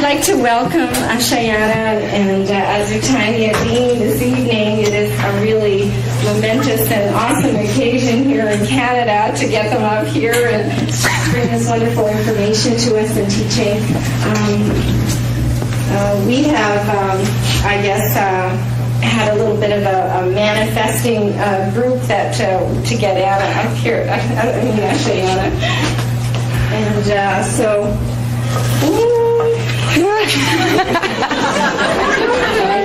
like to welcome Ashayana and Azutanya Deane this evening. It is a really momentous and awesome occasion here in Canada to get them up here and bring this wonderful information to us and teaching. We have, I guess, had a little bit of a manifesting group that to get Anna up here. Ashayana. And so... I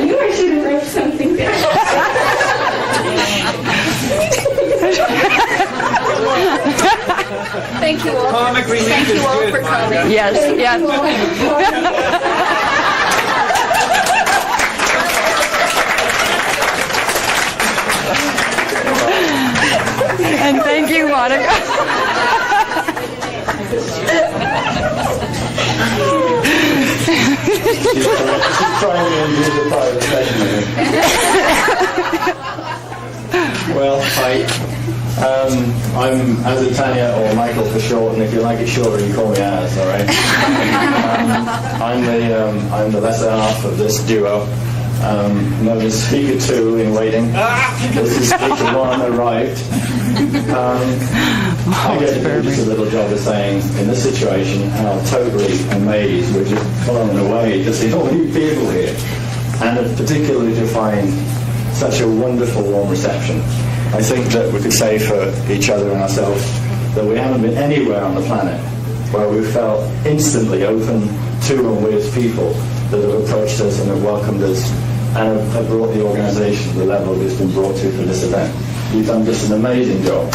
knew I should have wrote something down. Thank you all. Thank you all for coming. Yes, yes. And thank you, Monica. She's trying to do the private session. Well, hi. I'm Azutanya, or Michael for short, and if you like it shorter, you call me Az, all right? I'm the lesser half of this duo, known as Speaker 2 in waiting. This is Speaker 1 arrived. I get to do just a little job of saying, in this situation, how totally amazed we're just blown away to see all you people here, and particularly to find such a wonderful warm reception. I think that we could say for each other and ourselves that we haven't been anywhere on the planet where we've felt instantly open to and with people that have approached us and have welcomed us and have brought the organisation to the level it's been brought to for this event. You've done just an amazing job.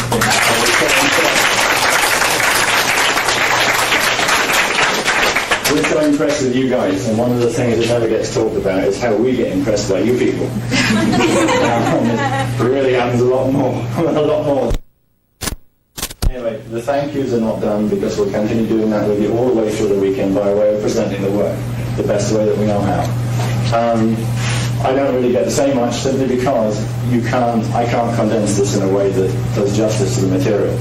We're so impressed with you guys, and one of the things that never gets talked about is how we get impressed by you people. It really happens a lot more. Anyway, the thank yous are not done because we'll continue doing that with you all the way through the weekend by way of presenting the work the best way that we know how. I don't really get to say much simply because I can't condense this in a way that does justice to the material.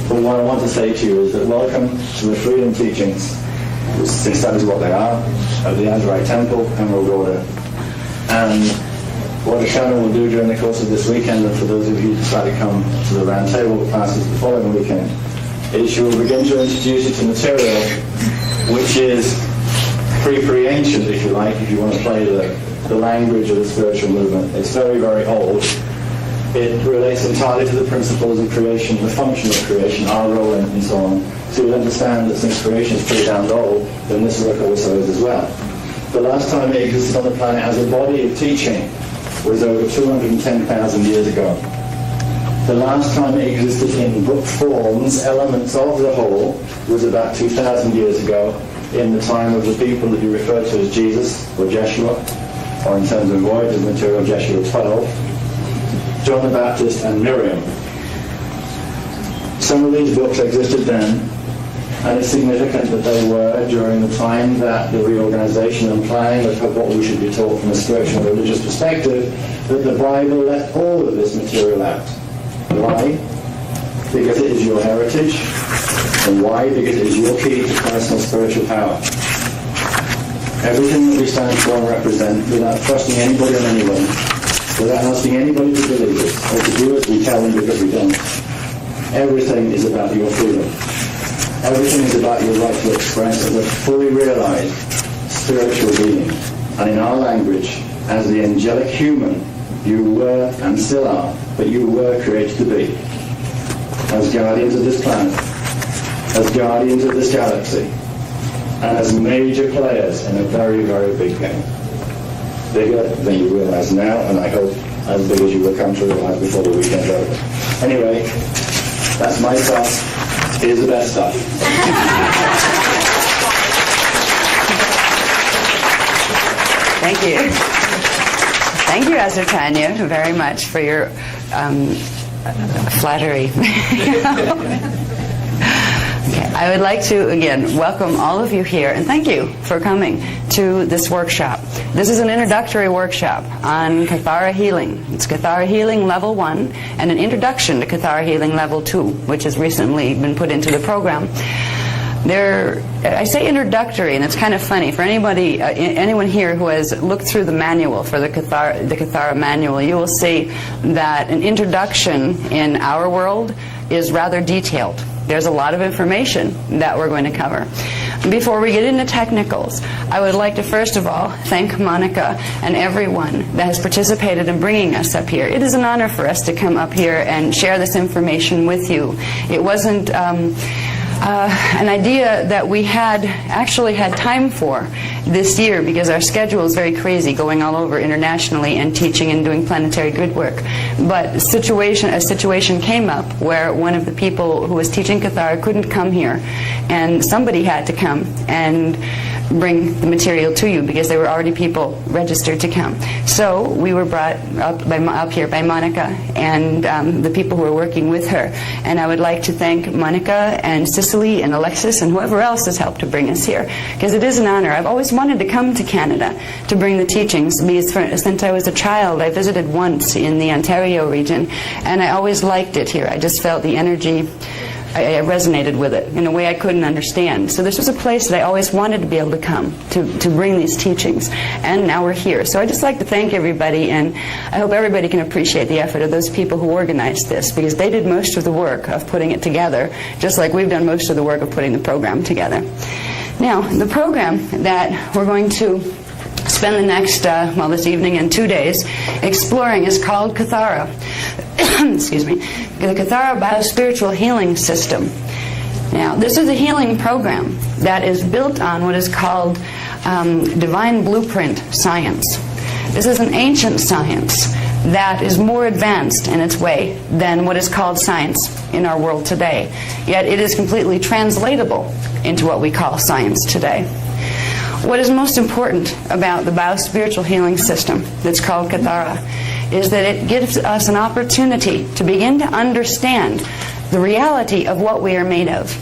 But what I want to say to you is that welcome to the Freedom Teachings, since that is what they are, of the Azurite Temple, Emerald Order. And what Ashayana will do during the course of this weekend, and for those of you who decide to come to the round table classes the following weekend, is she will begin to introduce you to material which is pre-ancient, if you like, if you want to play the language of the spiritual movement. It's very, very old. It relates entirely to the principles of creation, the function of creation, our role and so on. So you'll understand that since creation is pretty damned old, then this work also is as well. The last time it existed on the planet as a body of teaching was over 210,000 years ago. The last time it existed in book forms, elements of the whole, was about 2,000 years ago, in the time of the people that you refer to as Jesus or Jeshua, or in terms of voyage of material, Jeshua 12, John the Baptist and Miriam. Some of these books existed then, and it's significant that they were during the time that the reorganization and planning of what we should be taught from a spiritual and religious perspective, that the Bible left all of this material out. Why? Because it is your heritage. And why? Because it is your key to personal spiritual power. Everything that we stand for and represent, without trusting anybody or anyone, without asking anybody to believe it, or to do as we tell them because we don't, everything is about your freedom. Everything is about your right to express as a fully realized spiritual being. And in our language, as the angelic human, you were and still are, but you were created to be. As guardians of this planet, as guardians of this galaxy, and as major players in a very, very big game. Bigger than you realize now, and I hope as big as you will come to realize before the weekend's over. Anyway, that's my stuff. Here's the best stuff. Thank you. Thank you, Azutanya, very much for your flattery. Okay, I would like to, again, welcome all of you here, and thank you for coming to this workshop. This is an introductory workshop on Kathara healing. It's Kathara healing level 1 and an introduction to Kathara healing level 2, which has recently been put into the program. I say introductory, and it's kind of funny for anyone here who has looked through the manual for the Kathara manual. You will see that an introduction in our world is rather detailed. There's a lot of information that we're going to cover. Before we get into technicals, I would like to first of all thank Monica and everyone that has participated in bringing us up here. It is an honor for us to come up here and share this information with you. It wasn't an idea that we actually had time for this year because our schedule is very crazy, going all over internationally and teaching and doing planetary grid work. But a situation came up where one of the people who was teaching Kathara couldn't come here, and somebody had to come and bring the material to you because there were already people registered to come. So we were brought up here by Monica and the people who are working with her. And I would like to thank Monica and Cicely and Alexis and whoever else has helped to bring us here, because it is an honor. I've always wanted to come to Canada to bring the teachings. Since I was a child, I visited once in the Ontario region, and I always liked it here. I just felt the energy. I resonated with it in a way I couldn't understand. So this was a place that I always wanted to be able to come to bring these teachings, and now we're here. So I'd just like to thank everybody, and I hope everybody can appreciate the effort of those people who organized this, because they did most of the work of putting it together, just like we've done most of the work of putting the program together. Now, the program that we're going to spend the next, this evening and 2 days exploring is called Kathara. Excuse me. The Kathara Biospiritual Healing System. Now, this is a healing program that is built on what is called divine blueprint science. This is an ancient science that is more advanced in its way than what is called science in our world today. Yet it is completely translatable into what we call science today. What is most important about the biospiritual healing system that's called Kathara is that it gives us an opportunity to begin to understand the reality of what we are made of.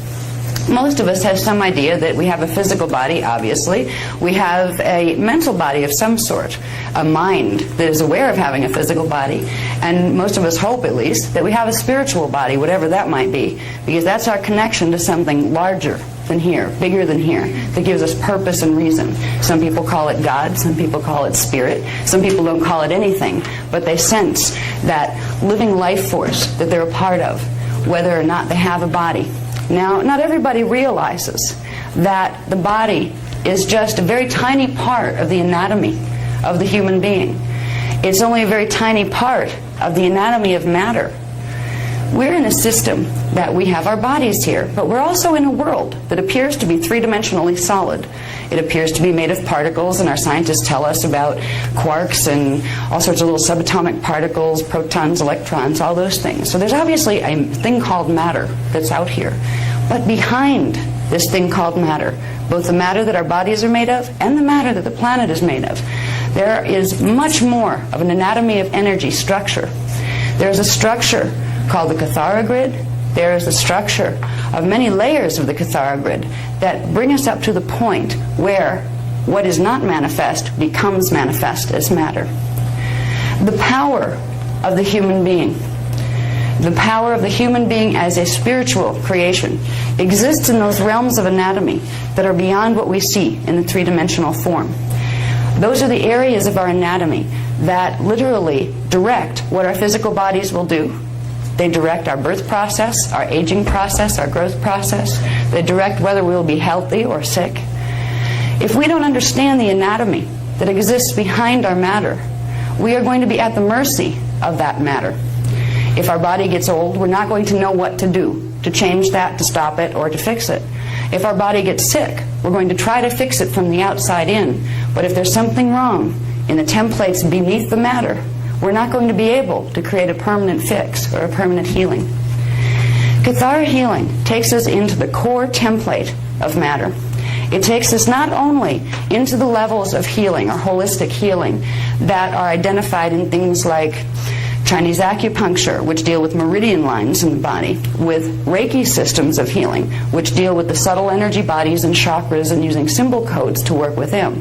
Most of us have some idea that we have a physical body, obviously. We have a mental body of some sort, a mind that is aware of having a physical body. And most of us hope, at least, that we have a spiritual body, whatever that might be, because that's our connection to something larger than here, bigger than here, that gives us purpose and reason. Some people call it God, some people call it spirit, some people don't call it anything, but they sense that living life force that they're a part of, whether or not they have a body. Now, not everybody realizes that the body is just a very tiny part of the anatomy of the human being. It's only a very tiny part of the anatomy of matter. We're in a system that we have our bodies here, but we're also in a world that appears to be three-dimensionally solid. It appears to be made of particles, and our scientists tell us about quarks and all sorts of little subatomic particles, protons, electrons, all those things. So there's obviously a thing called matter that's out here. But behind this thing called matter, both the matter that our bodies are made of and the matter that the planet is made of, there is much more of an anatomy of energy structure. There's a structure called the Kathara grid. There is a structure of many layers of the Kathara grid that bring us up to the point where what is not manifest becomes manifest as matter. The power of the human being, the power of the human being as a spiritual creation, exists in those realms of anatomy that are beyond what we see in the three-dimensional form. Those are the areas of our anatomy that literally direct what our physical bodies will do. They direct our birth process, our aging process, our growth process. They direct whether we will be healthy or sick. If we don't understand the anatomy that exists behind our matter, we are going to be at the mercy of that matter. If our body gets old, we're not going to know what to do to change that, to stop it, or to fix it. If our body gets sick, we're going to try to fix it from the outside in. But if there's something wrong in the templates beneath the matter, we're not going to be able to create a permanent fix or a permanent healing. Kathara healing takes us into the core template of matter. It takes us not only into the levels of healing or holistic healing that are identified in things like Chinese acupuncture, which deal with meridian lines in the body, with Reiki systems of healing, which deal with the subtle energy bodies and chakras and using symbol codes to work with them.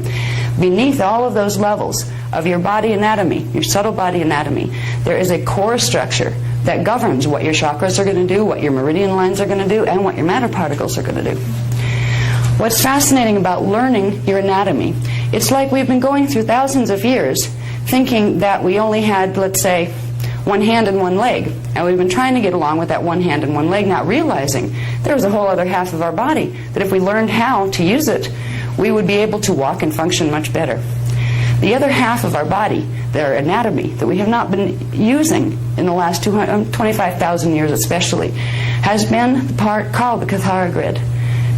Beneath all of those levels of your body anatomy, your subtle body anatomy, there is a core structure that governs what your chakras are going to do, what your meridian lines are going to do, and what your matter particles are going to do. What's fascinating about learning your anatomy, it's like we've been going through thousands of years thinking that we only had, let's say, one hand and one leg. And we've been trying to get along with that one hand and one leg, not realizing there was a whole other half of our body that if we learned how to use it, we would be able to walk and function much better. The other half of our body, their anatomy, that we have not been using in the last 25,000 years especially, has been the part called the Kathara grid.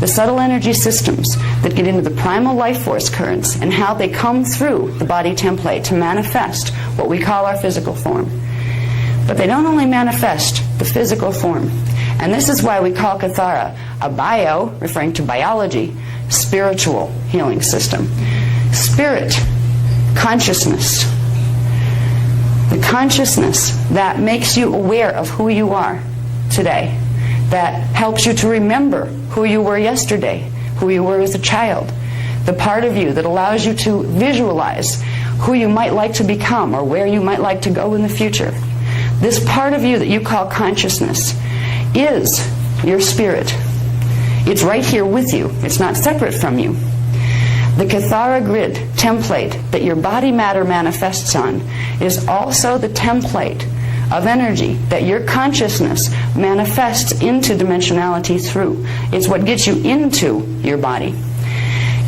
The subtle energy systems that get into the primal life force currents and how they come through the body template to manifest what we call our physical form. But they don't only manifest the physical form. And this is why we call Kathara a bio, referring to biology, spiritual healing system. Spirit, consciousness. The consciousness that makes you aware of who you are today, that helps you to remember who you were yesterday, who you were as a child, the part of you that allows you to visualize who you might like to become or where you might like to go in the future. This part of you that you call consciousness is your spirit. It's right here with you. It's not separate from you. The Kathara grid template that your body matter manifests on is also the template of energy that your consciousness manifests into dimensionality through. It's what gets you into your body.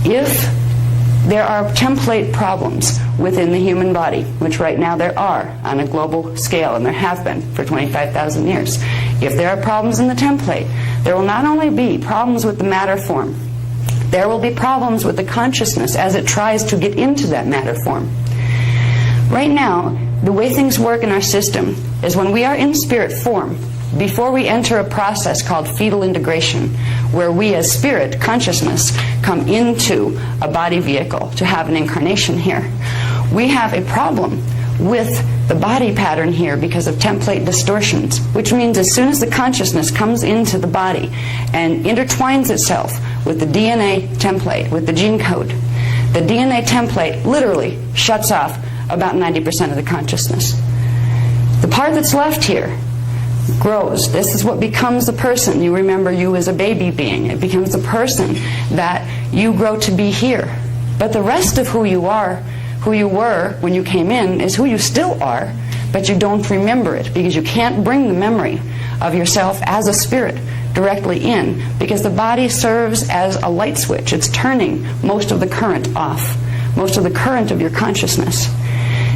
If there are template problems within the human body, which right now there are on a global scale, and there have been for 25,000 years, if there are problems in the template, there will not only be problems with the matter form, there will be problems with the consciousness as it tries to get into that matter form. Right now, the way things work in our system is when we are in spirit form, before we enter a process called fetal integration, where we as spirit, consciousness, come into a body vehicle to have an incarnation here, we have a problem with the body pattern here because of template distortions, which means as soon as the consciousness comes into the body and intertwines itself with the DNA template, with the gene code, the DNA template literally shuts off about 90% of the consciousness. The part that's left here grows. This is what becomes the person. You remember you as a baby being. It becomes the person that you grow to be here. But the rest of who you are, who you were when you came in, is who you still are, but you don't remember it because you can't bring the memory of yourself as a spirit directly in, because the body serves as a light switch. It's turning most of the current off, most of the current of your consciousness.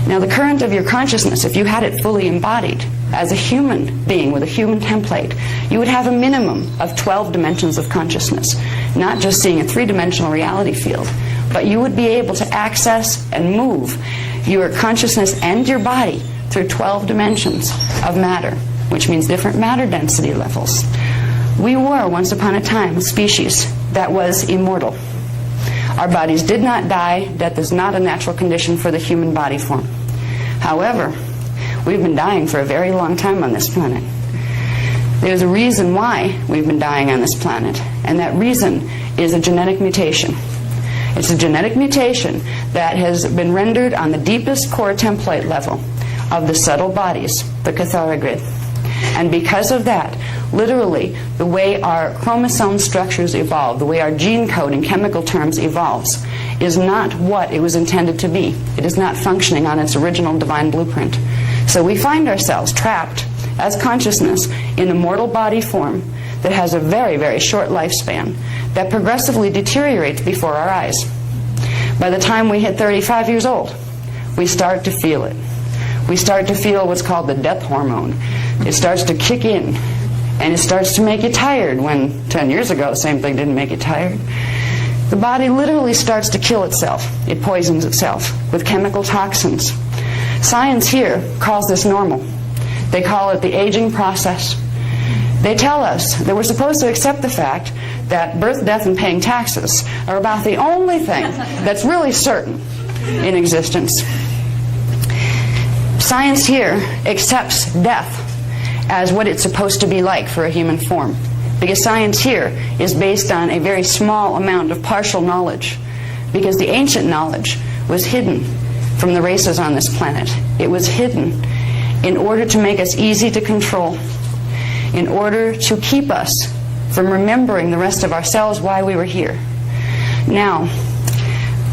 Now, the current of your consciousness, if you had it fully embodied as a human being with a human template, you would have a minimum of 12 dimensions of consciousness, not just seeing a three-dimensional reality field, but you would be able to access and move your consciousness and your body through 12 dimensions of matter, which means different matter density levels. We were, once upon a time, a species that was immortal. Our bodies did not die. Death is not a natural condition for the human body form. However, we've been dying for a very long time on this planet. There's a reason why we've been dying on this planet, and that reason is a genetic mutation. It's a genetic mutation that has been rendered on the deepest core template level of the subtle bodies, the Kathara grid. And because of that, literally, the way our chromosome structures evolve, the way our gene code in chemical terms evolves, is not what it was intended to be. It is not functioning on its original divine blueprint. So we find ourselves trapped as consciousness in a mortal body form that has a very, very short lifespan that progressively deteriorates before our eyes. By the time we hit 35 years old, we start to feel it. We start to feel what's called the death hormone. It starts to kick in, and it starts to make you tired when 10 years ago the same thing didn't make you tired. The body literally starts to kill itself. It poisons itself with chemical toxins. Science here calls this normal. They call it the aging process. They tell us that we're supposed to accept the fact that birth, death, and paying taxes are about the only thing that's really certain in existence. Science here accepts death as what it's supposed to be like for a human form, because science here is based on a very small amount of partial knowledge, because the ancient knowledge was hidden from the races on this planet. It was hidden in order to make us easy to control, in order to keep us from remembering the rest of ourselves why we were here. Now,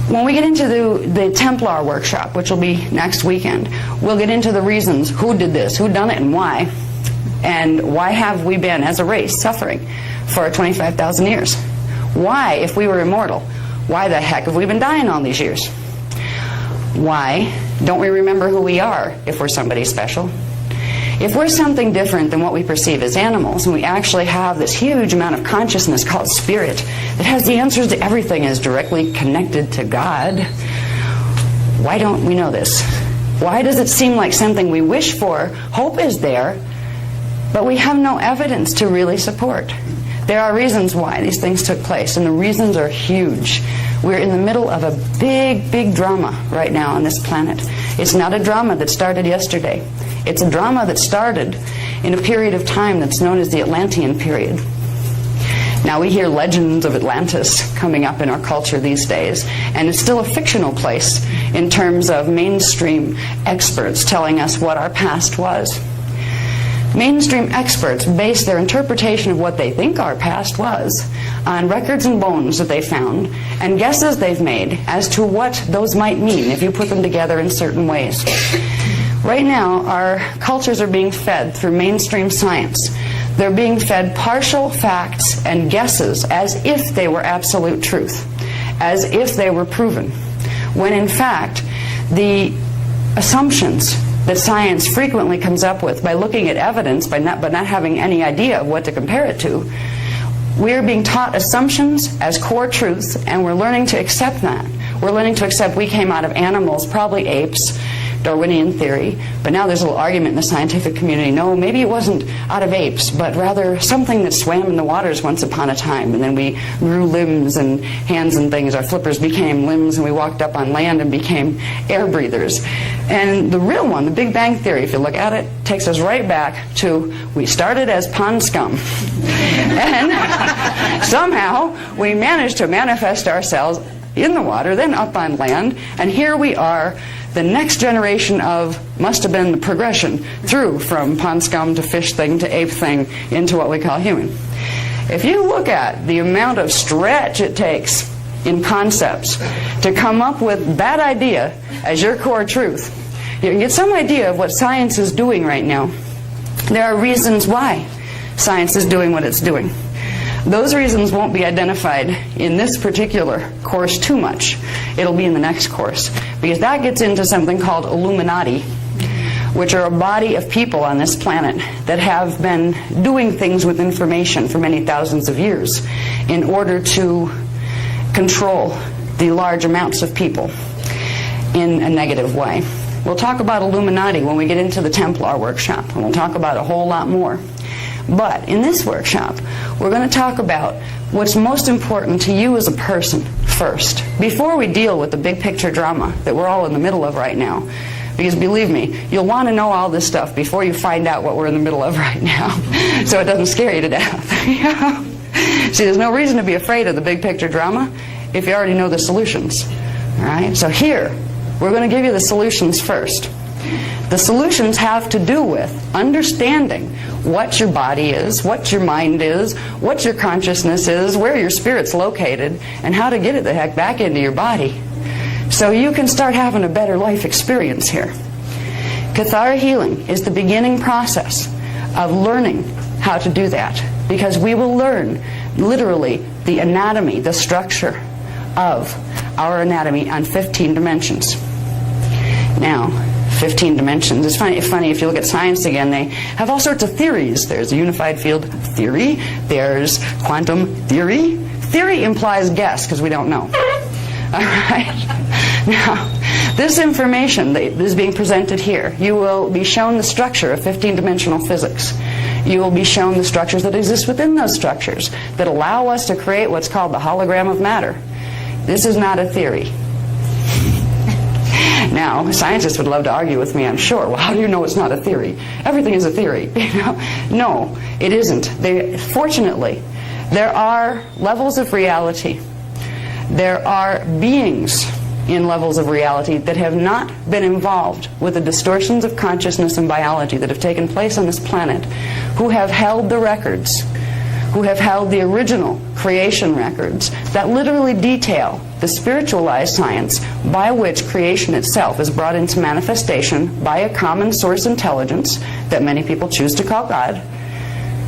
when we get into the Templar workshop, which will be next weekend, we'll get into the reasons, who did this, who done it, and why have we been, as a race, suffering for 25,000 years? Why, if we were immortal, why the heck have we been dying all these years? Why don't we remember who we are if we're somebody special? If we're something different than what we perceive as animals, and we actually have this huge amount of consciousness called spirit that has the answers to everything and is directly connected to God, why don't we know this? Why does it seem like something we wish for? Hope is there, but we have no evidence to really support. There are reasons why these things took place, and the reasons are huge. We're in the middle of a big, big drama right now on this planet. It's not a drama that started yesterday. It's a drama that started in a period of time that's known as the Atlantean period. Now, we hear legends of Atlantis coming up in our culture these days, and it's still a fictional place in terms of mainstream experts telling us what our past was. Mainstream experts base their interpretation of what they think our past was on records and bones that they found and guesses they've made as to what those might mean if you put them together in certain ways. Right now, our cultures are being fed through mainstream science. They're being fed partial facts and guesses as if they were absolute truth, as if they were proven, when in fact the assumptions that science frequently comes up with by looking at evidence but not having any idea of what to compare it to, we're being taught assumptions as core truths, and we're learning to accept that. We're learning to accept we came out of animals, probably apes, Darwinian theory, but now there's a little argument in the scientific community. No, maybe it wasn't out of apes, but rather something that swam in the waters once upon a time, and then we grew limbs and hands and things. Our flippers became limbs, and we walked up on land and became air breathers. And the real one, the Big Bang Theory, if you look at it, takes us right back to we started as pond scum. And somehow we managed to manifest ourselves in the water, then up on land, and here we are, the next generation of, must have been the progression through from pond scum to fish thing to ape thing into what we call human. If you look at the amount of stretch it takes in concepts to come up with that idea as your core truth, you can get some idea of what science is doing right now. There are reasons why science is doing what it's doing. Those reasons won't be identified in this particular course too much. It'll be in the next course, because that gets into something called Illuminati, which are a body of people on this planet that have been doing things with information for many thousands of years in order to control the large amounts of people in a negative way. We'll talk about Illuminati when we get into the Templar workshop, and we'll talk about a whole lot more. But in this workshop, we're going to talk about what's most important to you as a person first, before we deal with the big picture drama that we're all in the middle of right now. Because believe me, you'll want to know all this stuff before you find out what we're in the middle of right now, so it doesn't scare you to death. See, there's no reason to be afraid of the big picture drama if you already know the solutions. All right? So here, we're going to give you the solutions first. The solutions have to do with understanding what your body is, what your mind is, what your consciousness is, where your spirit's located, and how to get it the heck back into your body so you can start having a better life experience here. Kathara healing is the beginning process of learning how to do that, because we will learn literally the anatomy, the structure of our anatomy on 15 dimensions. Now, 15 dimensions. It's funny if you look at science again, they have all sorts of theories. There's a unified field theory. There's quantum theory. Theory implies guess, because we don't know. All right? Now, this information that is being presented here, you will be shown the structure of 15-dimensional physics. You will be shown the structures that exist within those structures that allow us to create what's called the hologram of matter. This is not a theory. Now, scientists would love to argue with me, I'm sure. Well, how do you know it's not a theory? Everything is a theory. No, it isn't. Fortunately, there are levels of reality. There are beings in levels of reality that have not been involved with the distortions of consciousness and biology that have taken place on this planet, who have held the records, who have held the original creation records that literally detail the spiritualized science by which creation itself is brought into manifestation by a common source intelligence that many people choose to call God.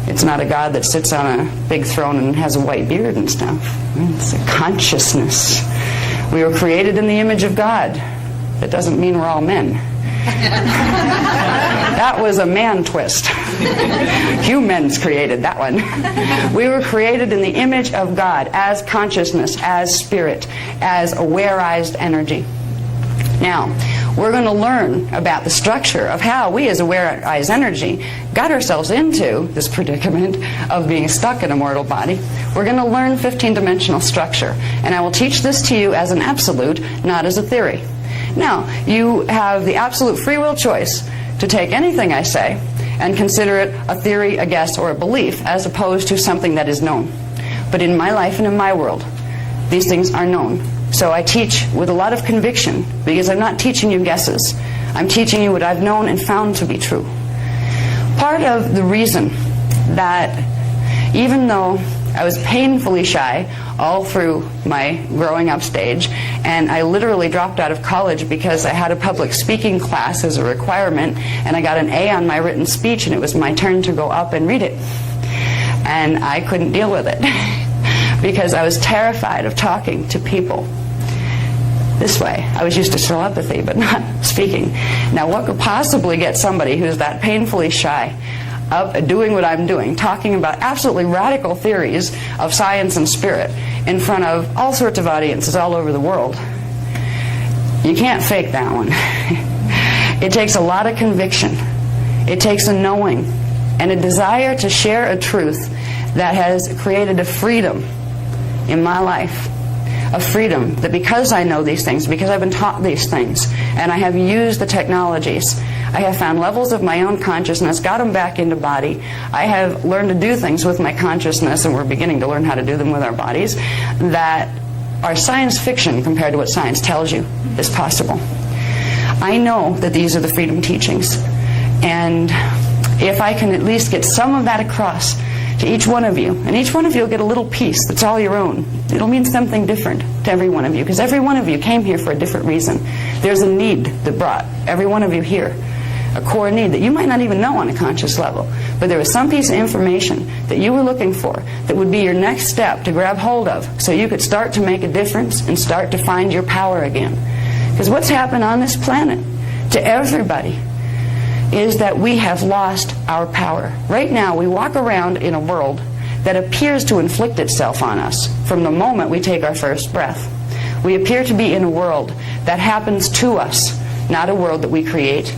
It's not a God that sits on a big throne and has a white beard and stuff. It's a consciousness. We were created in the image of God. That doesn't mean we're all men. That was a man twist. Humans created that one. We were created in the image of God as consciousness, as spirit, as awareized energy. Now, we're going to learn about the structure of how we as awareized energy got ourselves into this predicament of being stuck in a mortal body. We're going to learn 15-dimensional structure, and I will teach this to you as an absolute, not as a theory. Now, you have the absolute free will choice to take anything I say and consider it a theory, a guess, or a belief, as opposed to something that is known. But in my life and in my world, these things are known. So I teach with a lot of conviction, because I'm not teaching you guesses. I'm teaching you what I've known and found to be true. Part of the reason that even though I was painfully shy all through my growing up stage, and I literally dropped out of college because I had a public speaking class as a requirement, and I got an A on my written speech, and it was my turn to go up and read it. And I couldn't deal with it because I was terrified of talking to people this way. I was used to telepathy, but not speaking. Now, what could possibly get somebody who's that painfully shy up doing what I'm doing, talking about absolutely radical theories of science and spirit in front of all sorts of audiences all over the world? You can't fake that one. It takes a lot of conviction. It takes a knowing and a desire to share a truth that has created a freedom in my life. A freedom that because I know these things, because I've been taught these things, and I have used the technologies, I have found levels of my own consciousness, got them back into body. I have learned to do things with my consciousness, and we're beginning to learn how to do them with our bodies, that are science fiction compared to what science tells you is possible. I know that these are the freedom teachings, and if I can at least get some of that across to each one of you, and each one of you will get a little piece that's all your own. It'll mean something different to every one of you, because every one of you came here for a different reason. There's a need that brought every one of you here, a core need that you might not even know on a conscious level, but there was some piece of information that you were looking for that would be your next step to grab hold of, so you could start to make a difference and start to find your power again. Because what's happened on this planet to everybody is that we have lost our power. Right now, we walk around in a world that appears to inflict itself on us from the moment we take our first breath. We appear to be in a world that happens to us, not a world that we create.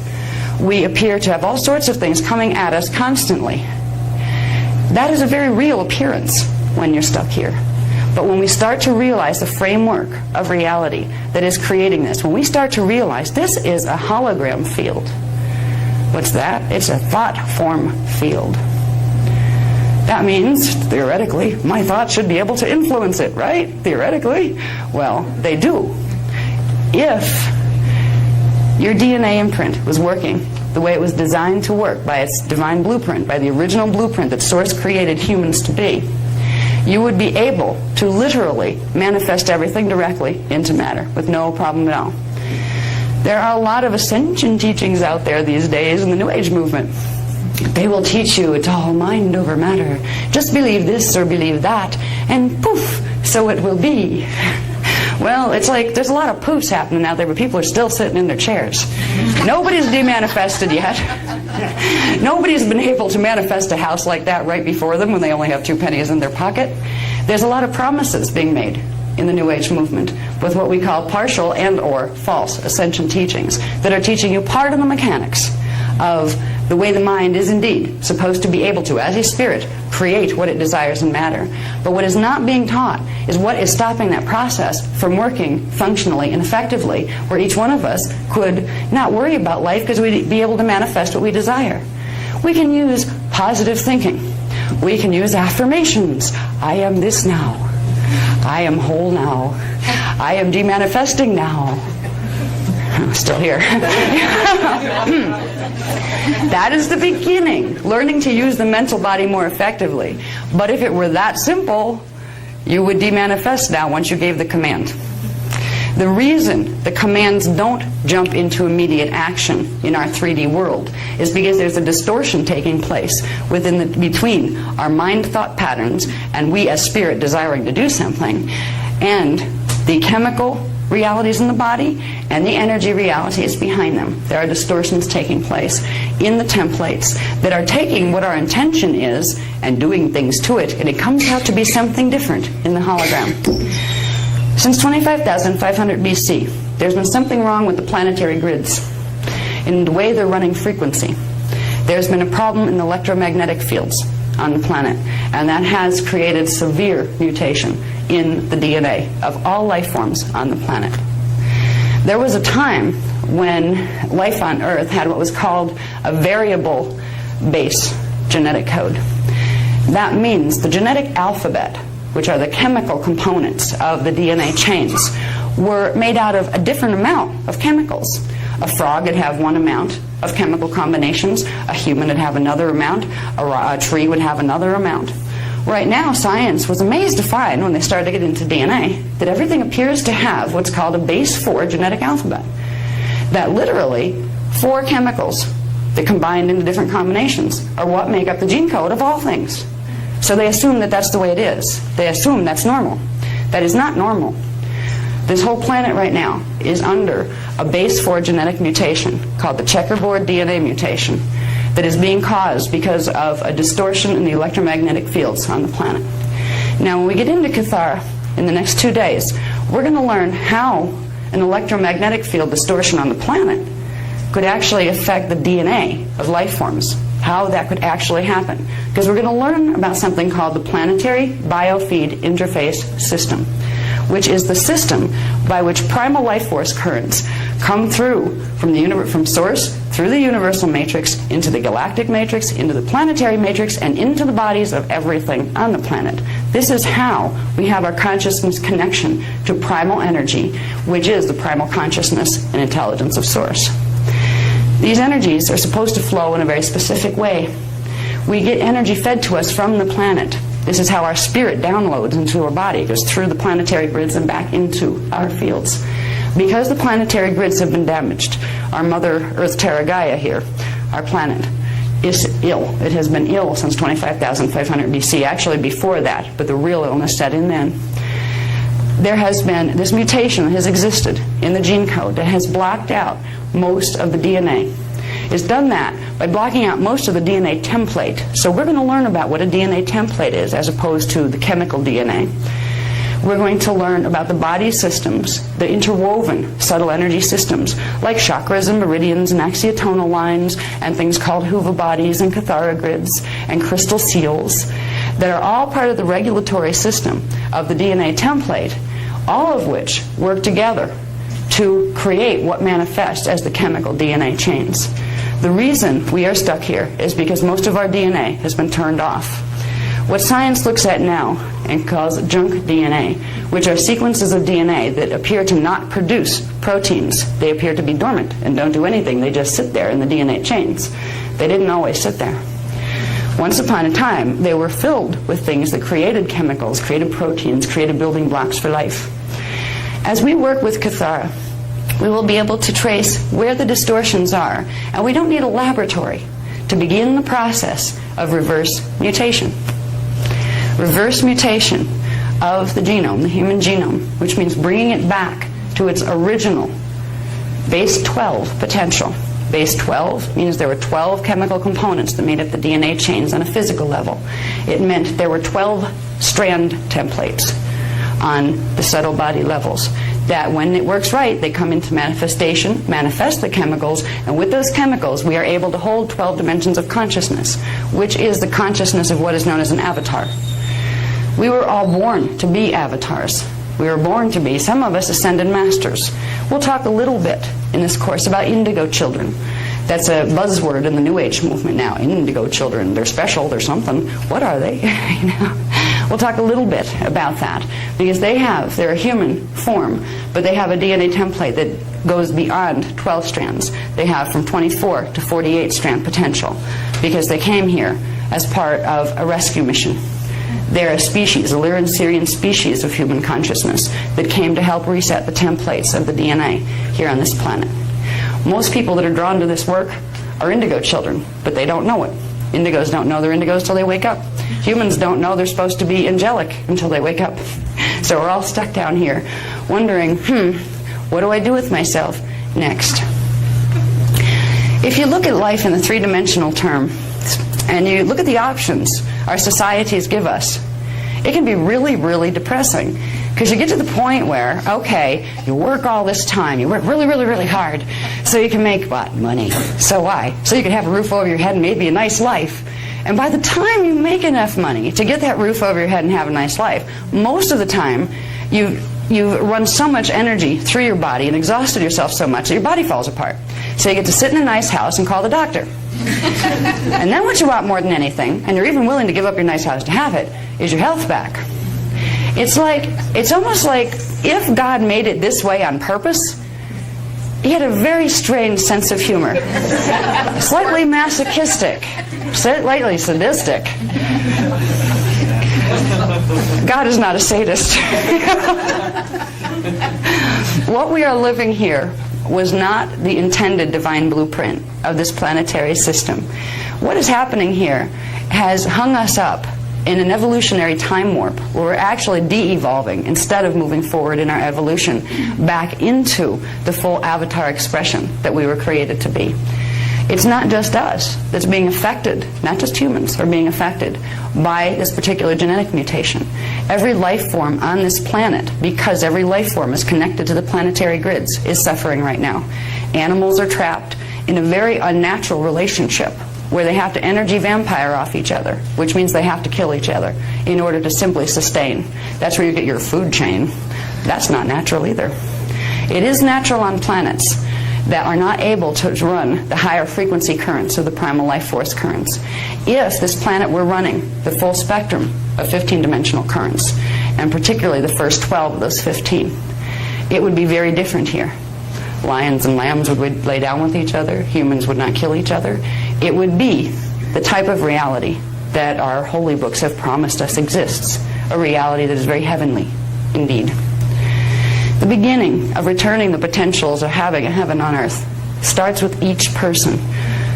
We appear to have all sorts of things coming at us constantly. That is a very real appearance when you're stuck here. But when we start to realize the framework of reality that is creating this, when we start to realize this is a hologram field. What's that? It's a thought form field. That means, theoretically, my thoughts should be able to influence it, right? Theoretically. Well, they do. If your DNA imprint was working the way it was designed to work by its divine blueprint, by the original blueprint that Source created humans to be, you would be able to literally manifest everything directly into matter with no problem at all. There are a lot of ascension teachings out there these days in the New Age movement. They will teach you it's all mind over matter. Just believe this or believe that, and poof, so it will be. Well, it's like there's a lot of poofs happening out there, but people are still sitting in their chairs. Nobody's demanifested yet. Nobody's been able to manifest a house like that right before them when they only have 2 pennies in their pocket. There's a lot of promises being made in the New Age movement with what we call partial and or false ascension teachings that are teaching you part of the mechanics of the way the mind is indeed supposed to be able to, as a spirit, create what it desires in matter. But what is not being taught is what is stopping that process from working functionally and effectively, where each one of us could not worry about life because we'd be able to manifest what we desire. We can use positive thinking. We can use affirmations. I am this now. I am whole now. I am demanifesting now. still here. That is the beginning, learning to use the mental body more effectively. But if it were that simple, you would demanifest now once you gave the command. The reason the commands don't jump into immediate action in our 3D world is because there's a distortion taking place between our mind thought patterns and we as spirit desiring to do something, and the chemical realities in the body and the energy realities behind them. There are distortions taking place in the templates that are taking what our intention is and doing things to it, and it comes out to be something different in the hologram. Since 25,500 BC, there's been something wrong with the planetary grids in the way they're running frequency. There's been a problem in the electromagnetic fields on the planet, and that has created severe mutation in the DNA of all life forms on the planet. There was a time when life on Earth had what was called a variable base genetic code. That means the genetic alphabet, which are the chemical components of the DNA chains, were made out of a different amount of chemicals. A frog would have one amount of chemical combinations, a human would have another amount, a tree would have another amount. Right now, science was amazed to find, when they started to get into DNA, that everything appears to have what's called a base 4 genetic alphabet. That literally 4 chemicals that combined into different combinations are what make up the gene code of all things. So they assume that that's the way it is. They assume that's normal. That is not normal. This whole planet right now is under a base 4 genetic mutation called the checkerboard DNA mutation that is being caused because of a distortion in the electromagnetic fields on the planet. Now, when we get into Kathara in the next 2 days, we're going to learn how an electromagnetic field distortion on the planet could actually affect the DNA of life forms, how that could actually happen. Because we're going to learn about something called the Planetary Biofeed Interface System, which is the system by which primal life force currents come through from source through the universal matrix into the galactic matrix, into the planetary matrix, and into the bodies of everything on the planet. This is how we have our consciousness connection to primal energy, which is the primal consciousness and intelligence of source. These energies are supposed to flow in a very specific way. We get energy fed to us from the planet. This is how our spirit downloads into our body. It goes through the planetary grids and back into our fields. Because the planetary grids have been damaged, our Mother Earth Terra Gaia here, our planet, is ill. It has been ill since 25,500 BC, actually before that, but the real illness set in then. There has been this mutation that has existed in the gene code that has blocked out most of the DNA. It's done that by blocking out most of the DNA template. So we're going to learn about what a DNA template is as opposed to the chemical DNA. We're going to learn about the body systems, the interwoven subtle energy systems, like chakras and meridians and axiotonal lines and things called Huva bodies and Kathara grids and crystal seals that are all part of the regulatory system of the DNA template, all of which work together to create what manifests as the chemical DNA chains. The reason we are stuck here is because most of our DNA has been turned off. What science looks at now and calls junk DNA, which are sequences of DNA that appear to not produce proteins. They appear to be dormant and don't do anything. They just sit there in the DNA chains. They didn't always sit there. Once upon a time, they were filled with things that created chemicals, created proteins, created building blocks for life. As we work with Kathara, we will be able to trace where the distortions are, and we don't need a laboratory to begin the process of reverse mutation. Reverse mutation of the genome, the human genome, which means bringing it back to its original base 12 potential. Base 12 means there were 12 chemical components that made up the DNA chains on a physical level. It meant there were 12 strand templates on the subtle body levels that when it works right, they come into manifestation, manifest the chemicals, and with those chemicals we are able to hold 12 dimensions of consciousness, which is the consciousness of what is known as an avatar. We were all born to be avatars. We were born to be, some of us, ascended masters. We'll talk a little bit in this course about indigo children. That's a buzzword in the New Age movement now. Indigo children, they're special, they're something. What are they? We'll talk a little bit about that, because they're a human form, but they have a DNA template that goes beyond 12 strands. They have from 24 to 48 strand potential, because they came here as part of a rescue mission. They're a species, a Lyran-Syrian species of human consciousness that came to help reset the templates of the DNA here on this planet. Most people that are drawn to this work are indigo children, but they don't know it. Indigos don't know they're indigos till they wake up. Humans don't know they're supposed to be angelic until they wake up. So we're all stuck down here wondering, what do I do with myself next? If you look at life in the three-dimensional term, and you look at the options our societies give us, it can be really, really depressing. Because you get to the point where, okay, you work all this time, you work really, really, really hard, so you can make, what, money. So why? So you can have a roof over your head and maybe a nice life. And by the time you make enough money to get that roof over your head and have a nice life, most of the time you've run so much energy through your body and exhausted yourself so much that your body falls apart. So you get to sit in a nice house and call the doctor. And then what you want more than anything, and you're even willing to give up your nice house to have it, is your health back. It's almost like if God made it this way on purpose, he had a very strange sense of humor. Slightly masochistic, slightly sadistic. God is not a sadist. What we are living here was not the intended divine blueprint of this planetary system. What is happening here has hung us up in an evolutionary time warp where we're actually de-evolving instead of moving forward in our evolution back into the full avatar expression that we were created to be. It's not just us that's being affected, not just humans are being affected by this particular genetic mutation. Every life form on this planet, because every life form is connected to the planetary grids, is suffering right now. Animals are trapped in a very unnatural relationship where they have to energy vampire off each other, which means they have to kill each other in order to simply sustain. That's where you get your food chain. That's not natural either. It is natural on planets that are not able to run the higher frequency currents of the primal life force currents. If this planet were running the full spectrum of 15-dimensional currents, and particularly the first 12 of those 15, it would be very different here. Lions and lambs would lay down with each other. Humans would not kill each other. It would be the type of reality that our holy books have promised us exists, a reality that is very heavenly indeed. The beginning of returning the potentials of having a heaven on earth starts with each person,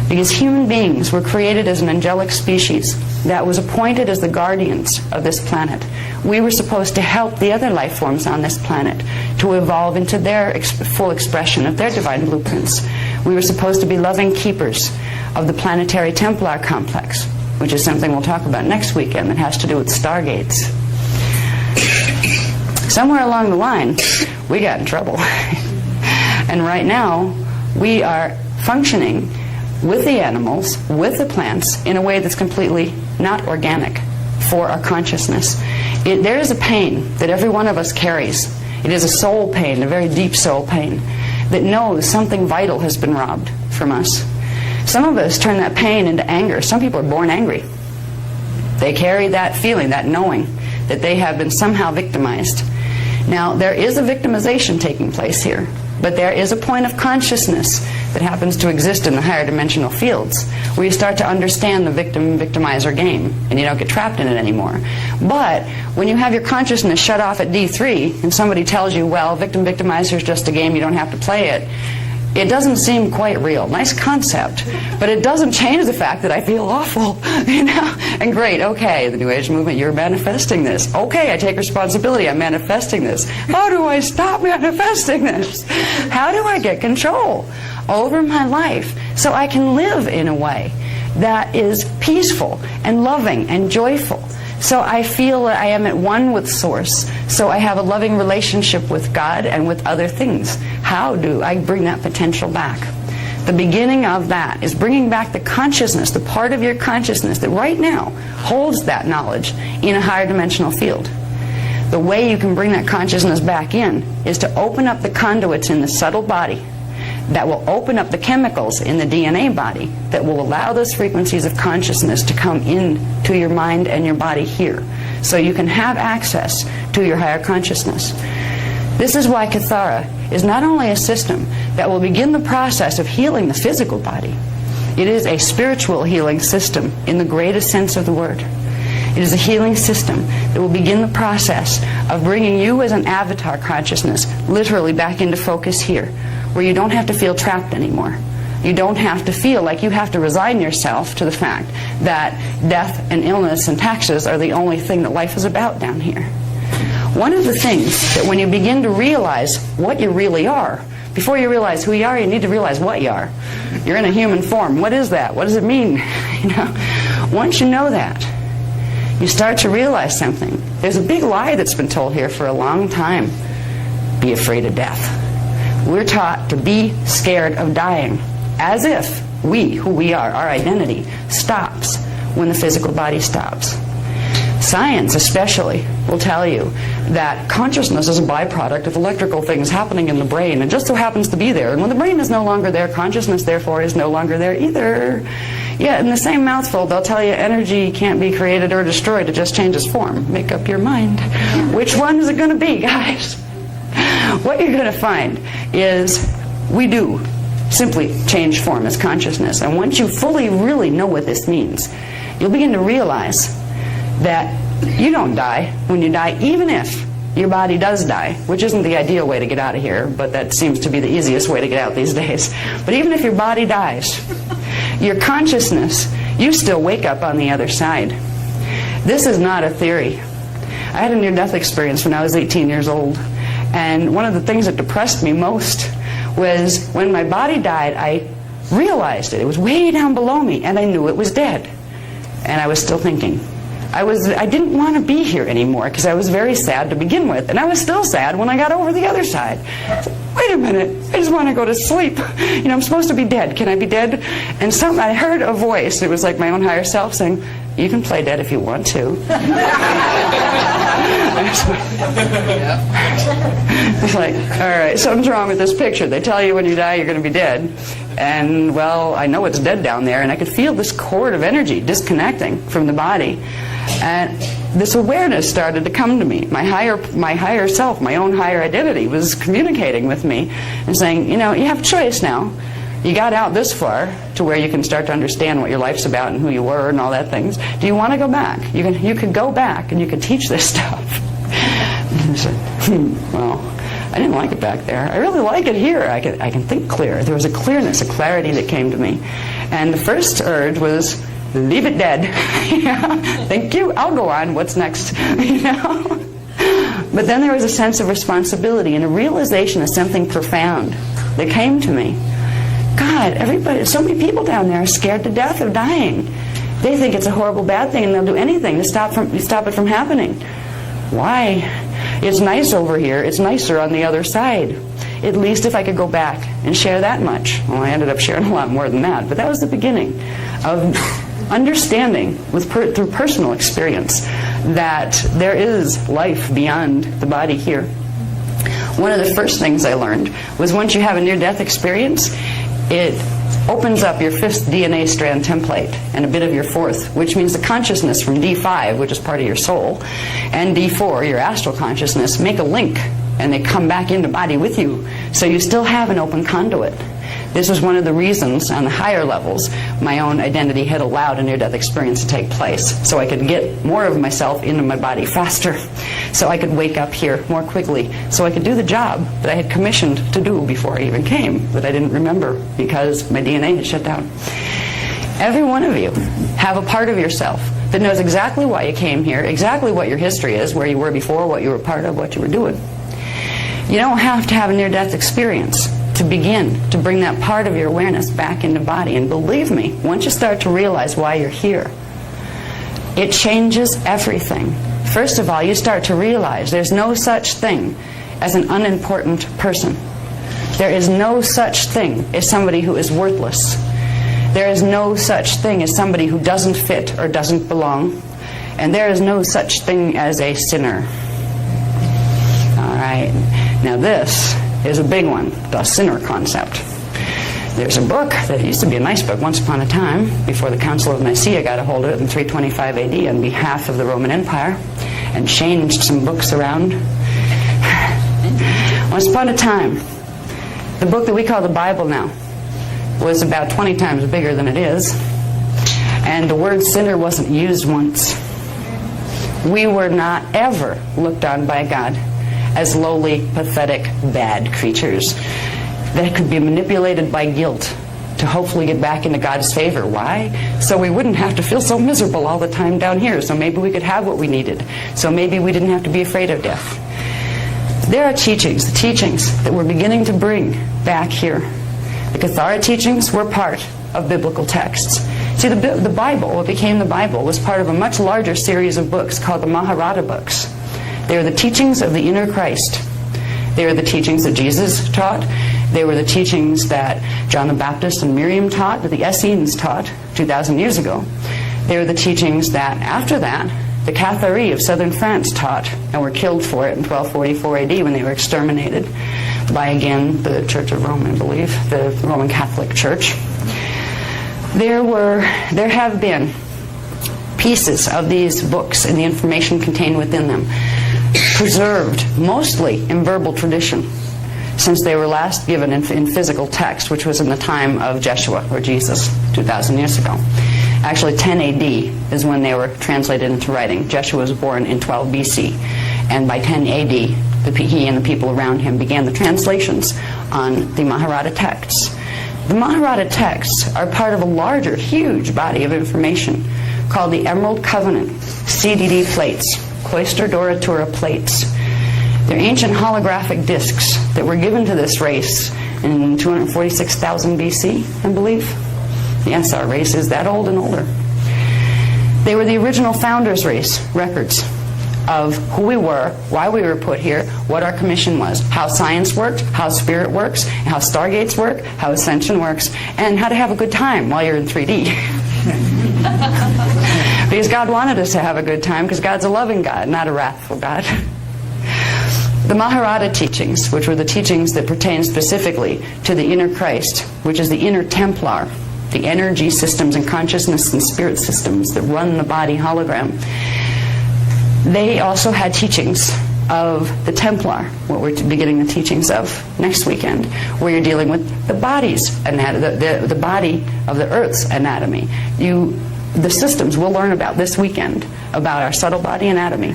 because human beings were created as an angelic species that was appointed as the guardians of this planet. We were supposed to help the other life forms on this planet to evolve into their full expression of their divine blueprints. We were supposed to be loving keepers of the planetary Templar complex, which is something we'll talk about next weekend that has to do with stargates. Somewhere along the line, we got in trouble. And right now, we are functioning with the animals, with the plants, in a way that's completely not organic for our consciousness. There is a pain that every one of us carries. It is a soul pain, a very deep soul pain, that knows something vital has been robbed from us. Some of us turn that pain into anger. Some people are born angry. They carry that feeling, that knowing, that they have been somehow victimized. Now, there is a victimization taking place here, but there is a point of consciousness that happens to exist in the higher dimensional fields where you start to understand the victim-victimizer game and you don't get trapped in it anymore. But when you have your consciousness shut off at D3 and somebody tells you, well, victim-victimizer is just a game, you don't have to play it, it doesn't seem quite real. Nice concept, but it doesn't change the fact that I feel awful, you know? And great, okay, the New Age movement, you're manifesting this. Okay, I take responsibility, I'm manifesting this. How do I stop manifesting this? How do I get control over my life so I can live in a way that is peaceful and loving and joyful? So I feel that I am at one with Source. So I have a loving relationship with God and with other things. How do I bring that potential back? The beginning of that is bringing back the consciousness, the part of your consciousness that right now holds that knowledge in a higher dimensional field. The way you can bring that consciousness back in is to open up the conduits in the subtle body that will open up the chemicals in the DNA body that will allow those frequencies of consciousness to come in to your mind and your body here, so you can have access to your higher consciousness. This is why Kathara is not only a system that will begin the process of healing the physical body, it is a spiritual healing system in the greatest sense of the word. It is a healing system that will begin the process of bringing you as an avatar consciousness literally back into focus here, where you don't have to feel trapped anymore. You don't have to feel like you have to resign yourself to the fact that death and illness and taxes are the only thing that life is about down here. One of the things that when you begin to realize what you really are, before you realize who you are, you need to realize what you are. You're in a human form. What is that? What does it mean? Once you know that, you start to realize something. There's a big lie that's been told here for a long time. Be afraid of death. We're taught to be scared of dying, as if we, who we are, our identity, stops when the physical body stops. Science, especially, will tell you that consciousness is a byproduct of electrical things happening in the brain. It just so happens to be there. And when the brain is no longer there, consciousness, therefore, is no longer there either. Yet, in the same mouthful, they'll tell you energy can't be created or destroyed. It just changes form. Make up your mind. Which one is it going to be, guys? What you're going to find is we do simply change form as consciousness. And once you fully really know what this means, you'll begin to realize that you don't die when you die, even if your body does die, which isn't the ideal way to get out of here, but that seems to be the easiest way to get out these days. But even if your body dies, your consciousness, you still wake up on the other side. This is not a theory. I had a near-death experience when I was 18 years old, and one of the things that depressed me most was when my body died, I realized it. It was way down below me, and I knew it was dead. And I was still thinking. I didn't want to be here anymore because I was very sad to begin with, and I was still sad when I got over the other side. Wait a minute, I just want to go to sleep. I'm supposed to be dead. Can I be dead? And I heard a voice. It was like my own higher self saying, "You can play dead if you want to." It's like, all right, something's wrong with this picture. They tell you when you die you're going to be dead. And, well, I know it's dead down there, and I could feel this cord of energy disconnecting from the body. And this awareness started to come to me. My higher self, my own higher identity, was communicating with me and saying, you have a choice now. You got out this far to where you can start to understand what your life's about and who you were and all that things. Do you want to go back? You could go back and you could teach this stuff. And I said, well, I didn't like it back there. I really like it here. I can think clear. There was a clearness, a clarity that came to me. And the first urge was, leave it dead. Thank you. I'll go on. What's next? But then there was a sense of responsibility and a realization of something profound that came to me. God, so many people down there are scared to death of dying. They think it's a horrible, bad thing, and they'll do anything to stop it from happening. Why? It's nice over here. It's nicer on the other side. At least if I could go back and share that much. Well, I ended up sharing a lot more than that, but that was the beginning of understanding through personal experience that there is life beyond the body here. One of the first things I learned was once you have a near-death experience, it opens up your 5th DNA strand template and a bit of your 4th, which means the consciousness from D5, which is part of your soul, and D4, your astral consciousness, make a link, and they come back into body with you. So you still have an open conduit. This was one of the reasons on the higher levels my own identity had allowed a near-death experience to take place, so I could get more of myself into my body faster, so I could wake up here more quickly, so I could do the job that I had commissioned to do before I even came, that I didn't remember because my DNA had shut down. Every one of you have a part of yourself that knows exactly why you came here, exactly what your history is, where you were before, what you were part of, what you were doing. You don't have to have a near-death experience to begin to bring that part of your awareness back into body. And believe me, once you start to realize why you're here, it changes everything. First of all, you start to realize there's no such thing as an unimportant person. There is no such thing as somebody who is worthless. There is no such thing as somebody who doesn't fit or doesn't belong. And there is no such thing as a sinner. All right. Now this is a big one, the sinner concept. There's a book that used to be a nice book once upon a time, before the Council of Nicaea got a hold of it in 325 AD on behalf of the Roman Empire. and changed some books around. Once upon a time, the book that we call the Bible now was about 20 times bigger than it is, and the word sinner wasn't used once. We were not ever looked on by God as lowly, pathetic, bad creatures that could be manipulated by guilt to hopefully get back into God's favor. Why? So we wouldn't have to feel so miserable all the time down here. So maybe we could have what we needed. So maybe we didn't have to be afraid of death. There are teachings, the teachings that we're beginning to bring back here. The Kathara teachings were part of biblical texts. See, the Bible, what became the Bible, was part of a much larger series of books called the Mahabharata books. They are the teachings of the inner Christ. They are the teachings that Jesus taught. They were the teachings that John the Baptist and Miriam taught, that the Essenes taught 2,000 years ago. They were the teachings that, after that, the Kathara of southern France taught and were killed for it in 1244 AD when they were exterminated by, again, the Church of Rome, I believe, the Roman Catholic Church. There have been pieces of these books and the information contained within them preserved mostly in verbal tradition since they were last given in physical text, which was in the time of Jeshua, or Jesus, 2,000 years ago. Actually, 10 AD is when they were translated into writing. Jeshua was born in 12 BC, and by 10 AD, he and the people around him began the translations on the Mahabharata texts. The Mahabharata texts are part of a larger, huge body of information called the Emerald Covenant CDD plates, Cloister Doratura plates. They're ancient holographic discs that were given to this race in 246,000 BC, I believe. Yes, our race is that old and older. They were the original founders' race records of who we were, why we were put here, what our commission was, how science worked, how spirit works, how stargates work, how ascension works, and how to have a good time while you're in 3D. Because God wanted us to have a good time, because God's a loving God, not a wrathful God. The Mahabharata teachings, which were the teachings that pertain specifically to the inner Christ, which is the inner Templar, the energy systems and consciousness and spirit systems that run the body hologram, they also had teachings of the Templar, what we're beginning the teachings of next weekend, where you're dealing with the body's anatomy, the body of the Earth's anatomy. The systems we'll learn about this weekend, about our subtle body anatomy,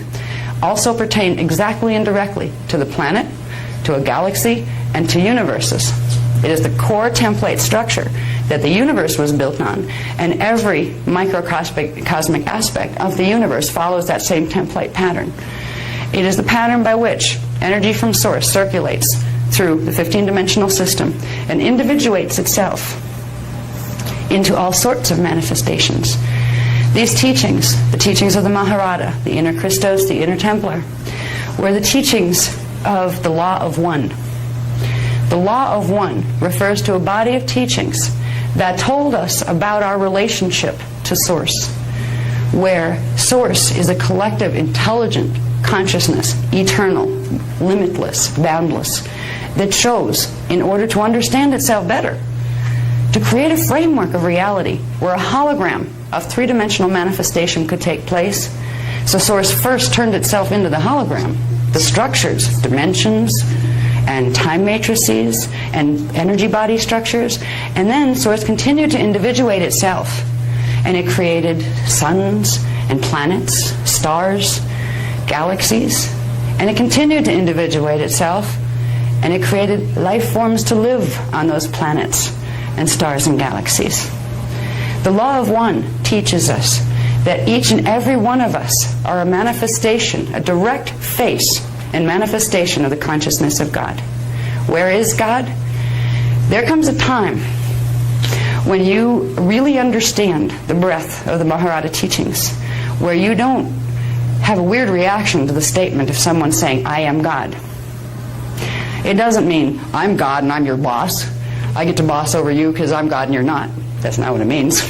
also pertain exactly and directly to the planet, to a galaxy, and to universes. It is the core template structure that the universe was built on, and every microcosmic aspect of the universe follows that same template pattern. It is the pattern by which energy from source circulates through the 15-dimensional system and individuates itself into all sorts of manifestations. These teachings, the teachings of the Mahabharata, the inner Christos, the inner Templar, were the teachings of the law of one. The law of one refers to a body of teachings that told us about our relationship to Source, where Source is a collective, intelligent consciousness, eternal, limitless, boundless, that chose, in order to understand itself better, to create a framework of reality where a hologram of three-dimensional manifestation could take place. So Source first turned itself into the hologram, the structures, dimensions, and time matrices, and energy body structures, and then Source continued to individuate itself, and it created suns and planets, stars, galaxies, and it continued to individuate itself, and it created life forms to live on those planets and stars and galaxies. The law of one teaches us that each and every one of us are a manifestation, a direct face and manifestation of the consciousness of God. Where is God? There comes a time when you really understand the breadth of the Mahabharata teachings, where you don't have a weird reaction to the statement of someone saying, I am God. It doesn't mean, I'm God and I'm your boss. I get to boss over you because I'm God and you're not. That's not what it means.